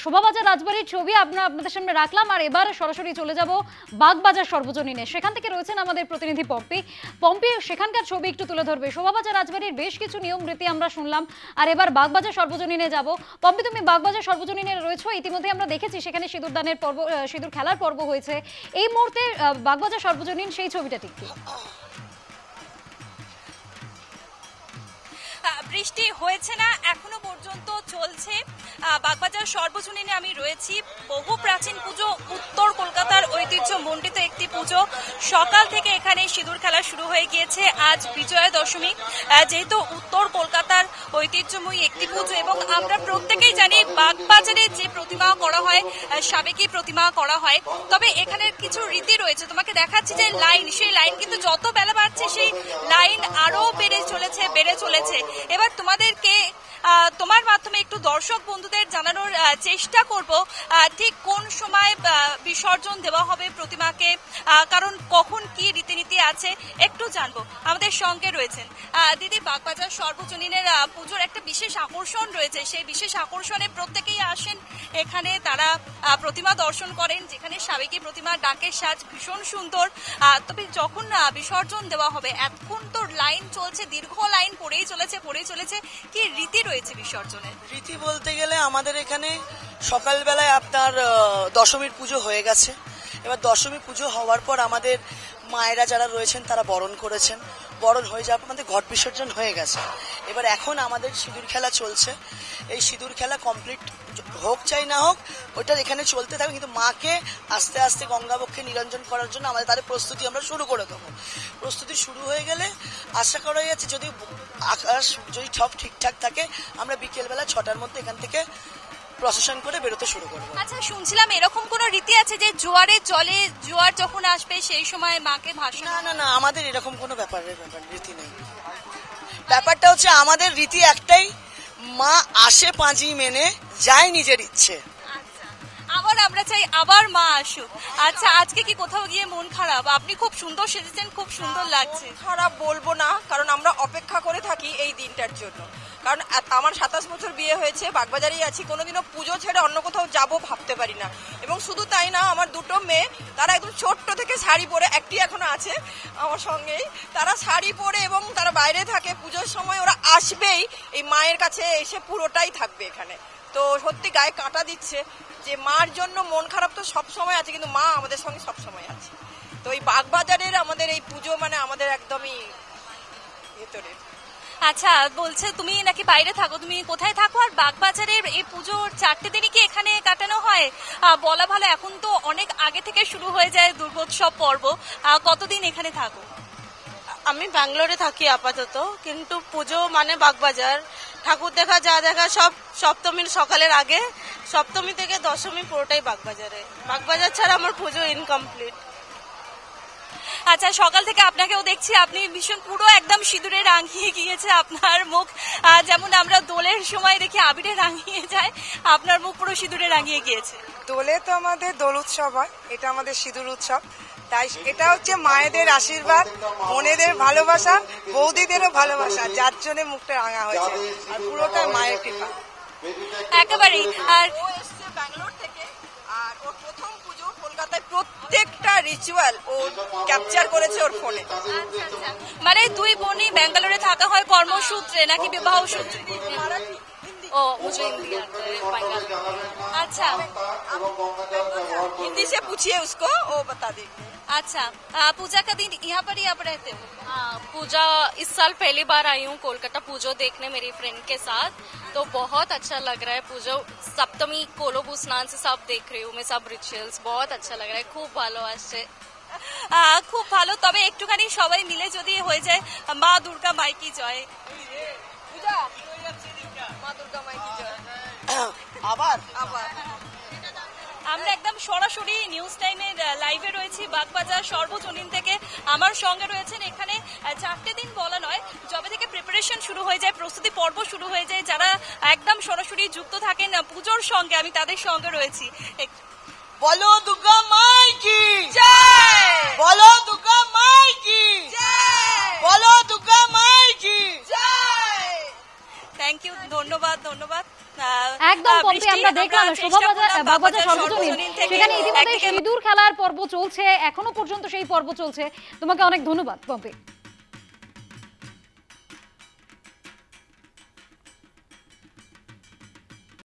শোভাবাজার রাজবাড়ির ছবি আপনাদের সামনে রাখলাম, আর এবার সরাসরি চলে যাব বাগবাজার সর্বজনীনে। সেখান থেকে রয়েছেন আমাদের প্রতিনিধি পম্পি সেখানকার ছবি একটু তুলে ধরবে। শোভাবাজার রাজবাড়ির বেশ কিছু নিয়ম রীতি আমরা শুনলাম, আর এবার বাগবাজার সর্বজনীনে যাব। পম্পি, তুমি বাগবাজার সর্বজনীনে রয়েছো, ইতিমধ্যে আমরা দেখেছি সেখানে সিঁদুরদানের পর্ব, সিঁদুর খেলার পর্ব হয়েছে। এই মুহূর্তে বাগবাজার সর্বজনীন সেই ছবিটা ঠিক কি? বৃষ্টি হয়েছে না, এখনো পর্যন্ত চলছে বাগবাজার সর্বজনীনে আমি রয়েছি। বহু প্রাচীন পুজো, উত্তর কলকাতার ঐতিহ্যমণ্ডিত একটি পুজো। সকাল থেকে এখানে সিঁদুর খেলা শুরু হয়ে গিয়েছে। আজ বিজয়া দশমী, যেহেতু উত্তর কলকাতার ঐতিহ্যময়ী একটি পুজো এবং আমরা প্রত্যেকেই জানি বাগবাজারে যে প্রতিমা করা হয় সাবেকি প্রতিমা করা হয়, তবে এখানের কিছু রীতি রয়েছে। তোমাকে দেখাচ্ছি যে লাইন, সেই লাইন কিন্তু যত বেলা বাড়ছে সেই লাইন আরো বেড়ে চলেছে। এবার তোমাদেরকে তোমার মাধ্যমে একটু দর্শক বন্ধুদের জানানোর চেষ্টা করব ঠিক কোন সময় বিসর্জন দেওয়া হবে প্রতিমাকে, কারণ কখন কি রীতিনীতি আছে একটু জানবো। আমাদের সঙ্গে রয়েছেন দিদি। বাগবাজার সর্বজনীনের পুজোর একটা বিশেষ আকর্ষণ রয়েছে, সেই বিশেষ আকর্ষণে প্রত্যেকেই আসেন এখানে, তারা প্রতিমা দর্শন করেন, যেখানে সাবেকি প্রতিমা, ডাকের সাজ ভীষণ সুন্দর। তবে যখন বিসর্জন দেওয়া হবে, এখন তো লাইন চলছে, দীর্ঘ লাইন পড়েই চলেছে, কি রীতি রয়েছে বিসর্জনের? রীতি বলতে গেলে আমাদের এখানে সকালবেলায় আপনার দশমীর পুজো হয়ে গেছে। এবার দশমী পুজো হওয়ার পর আমাদের মায়েরা যারা রয়েছেন তারা বরণ করেছেন, বরণ হয়ে যাওয়ার পর আমাদের ঘট বিসর্জন হয়ে গেছে। এবার এখন আমাদের সিঁদুর খেলা চলছে। এই সিঁদুর খেলা কমপ্লিট হোক চাই না হোক, ওইটা এখানে চলতে থাকবে, কিন্তু মাকে আস্তে আস্তে গঙ্গাবক্ষে নিরঞ্জন করার জন্য আমাদের তাদের প্রস্তুতি আমরা শুরু করে দেবো। প্রস্তুতি শুরু হয়ে গেলে আশা করা যাচ্ছে যদি আকাশ যদি সব ঠিকঠাক থাকে, আমরা বিকেলবেলা 6টার মধ্যে এখান থেকে প্রসেশন করে বেরোতে শুরু করবো। আচ্ছা, শুনছিলাম এরকম কোন রীতি আছে যে জোয়ারের জলে, জোয়ার যখন আসবে সেই সময় মাকে ভাসন? না, আমাদের এরকম কোনো ব্যাপার রীতি নেই। ব্যাপারটা হচ্ছে আমাদের রীতি একটাই, মা আসে পাঁজি মেনে, যায় নিজের ইচ্ছে। আবার আমরা চাই আবার মা আসুক। আচ্ছা, আজকে কি কোথাও গিয়ে মন খারাপ? আপনি খুব সুন্দর সেজেছেন, খুব সুন্দর লাগছে। খারাপ বলবো না, কারণ আমরা অপেক্ষা করে থাকি এই দিনটার জন্য। কারণ আমার 27 বছর বিয়ে হয়েছে, বাগবাজারেই আছি, কোনোদিনও পুজো ছেড়ে অন্য কোথাও যাবো ভাবতে পারি না। এবং শুধু তাই না, আমার দুটো মেয়ে, তারা একদম ছোট্ট থেকে শাড়ি পরে, একটি এখনো আছে আমার সঙ্গেই, তারা শাড়ি পরে এবং তারা বাইরে থাকে। পুজোর সময় ওরা আসবেই, এই মায়ের কাছে এসে পুরোটাই থাকবে এখানে। তো সত্যি গায়ে কাঁটা দিচ্ছে যে মার জন্য মন খারাপ তো সব সময় আছে, কিন্তু মা আমাদের সঙ্গে সব সময় আছে। তো এই বাগবাজারের আমাদের এই পুজো মানে আমাদের একদমই ভেতরে। আচ্ছা, বলছে তুমি নাকি বাইরে থাকো, তুমি কোথায় থাকো? আর বাগবাজারের এই পুজোর 4টে দিনই কি এখানে কাটানো হয়? বলা ভালো, এখন তো অনেক আগে থেকে শুরু হয়ে যায় দুর্গোৎসব পর্ব। কতদিন এখানে থাকো? আমি ব্যাঙ্গালোরে থাকি আপাতত, কিন্তু পুজো মানে বাগবাজার, ঠাকুর দেখা যা দেখা সব সপ্তমীর সকালের আগে, সপ্তমী থেকে দশমী পুরোটাই বাগবাজারে। বাগবাজার ছাড়া আমার পুজো ইনকমপ্লিট। আচ্ছা, সকাল থেকে আপনাকেও দেখছি, আপনি ভীষণ পুরো একদম সিঁদুরে রাঙিয়ে গিয়েছে আপনার মুখ। যেমন আমরা দোলের সময় দেখি আবিরে রাঙিয়ে যায়, আপনার মুখ পুরো সিঁদুরে রাঙিয়ে গিয়েছে। দোলে তো আমাদের দোল উৎসব হয়, এটা আমাদের সিঁদুর উৎসব। তাই এটা হচ্ছে মায়েদের আশীর্বাদ, বোনেদের ভালোবাসা, বৌদিদেরও ভালোবাসা, যার জন্য মুখটা রাঙা হয়েছে, আর পুরোটা মায়ের কৃপা একেবারেই। আর ও এসছে ব্যাঙ্গালোর থেকে, আর ওর প্রথম পুজো কলকাতায়, প্রত্যেকটা রিচুয়াল ও ক্যাপচার করেছে ওর ফোনে। মানে দুই বোনই ব্যাঙ্গালোরে থাকা হয় কর্মসূত্রে নাকি বিবাহ সূত্রে? ओ मुझे हिंदी आता है बंगाल। अच्छा, हिंदी से पूछिए उसको, वो बता देगी। अच्छा, पूजा का दिन यहाँ पर ही आप रहते हो? पूजा इस साल पहली बार आई हूँ कोलकाता पूजो देखने मेरी फ्रेंड के साथ, तो बहुत अच्छा लग रहा है। पूजो सप्तमी कोलोबू स्नान से सब देख रही हूँ मैं, सब रिचुअल्स बहुत अच्छा लग रहा है, खूब ভালো আসছে। খুব ভালো। তবে একটুখানি সবাই মিলে যদি হয়ে যায় মা দুর্গা মাই কি জয়, পূজা মা দুর্গা মাই কি জয়। আবার আমরা একদম সরাসরি নিউজ টাইমের লাইভে রয়েছি বাগবাজার সর্বজনীন থেকে। আমার সঙ্গে রয়েছেন এখানে 4টে দিন বলা নয়, যবে থেকে প্রিপারেশন শুরু হয়ে যায়, প্রস্তুতি পর্ব শুরু হয়ে যায়, যারা একদম সরাসরি যুক্ত থাকেন পুজোর সঙ্গে, আমি তাদের সঙ্গে রয়েছি। বলো দুর্গা মাই কি জয়, বলো দুর্গা মাই কি জয়, বলো দুর্গা মাই কি জয়। থ্যাংক ইউ, ধন্যবাদ ধন্যবাদ। একদম পম্পি, বৃষ্টি, আমরা দেখলাম চেষ্টা শোভাবাজার করলাম বাগবাজার বাগবাজার সর্বজনীন, থেকে সেখানে ইতিমধ্যে একদিকে সিঁদুর খেলার পর্ব চলছে, এখনো পর্যন্ত সেই পর্ব চলছে। তোমাকে অনেক ধন্যবাদ পম্পি।